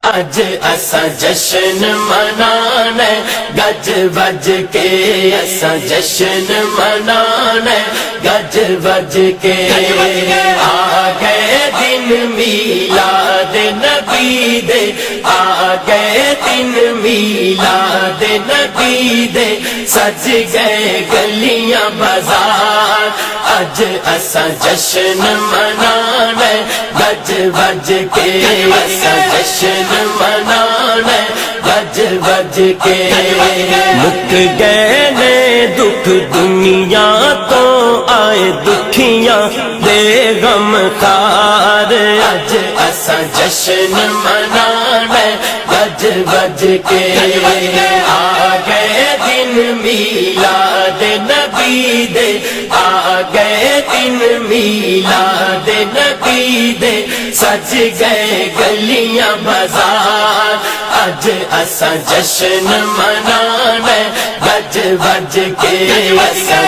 اج اسا جشن منانا گج بج کے، اسا جشن منانا گج بج کے، آ گئے دن میلاد نبی دے، آ گئے دن میلاد نبی دے، سج گئے گلیاں بازار، اج اسا جشن منانا گج بج کے، اسا جشن منانا گج بج کے، مک گئے نے دکھ دنیا تو آئے دکھیاں دے غم خار، اج اسا جشن منانا گج بج کے، آ گئے دن میلاد نبی دے، آ گئے دن میلاد نبی دے، سج گئے گلیاں بازار، اج اسا جشن منانا گج بج کے، اسا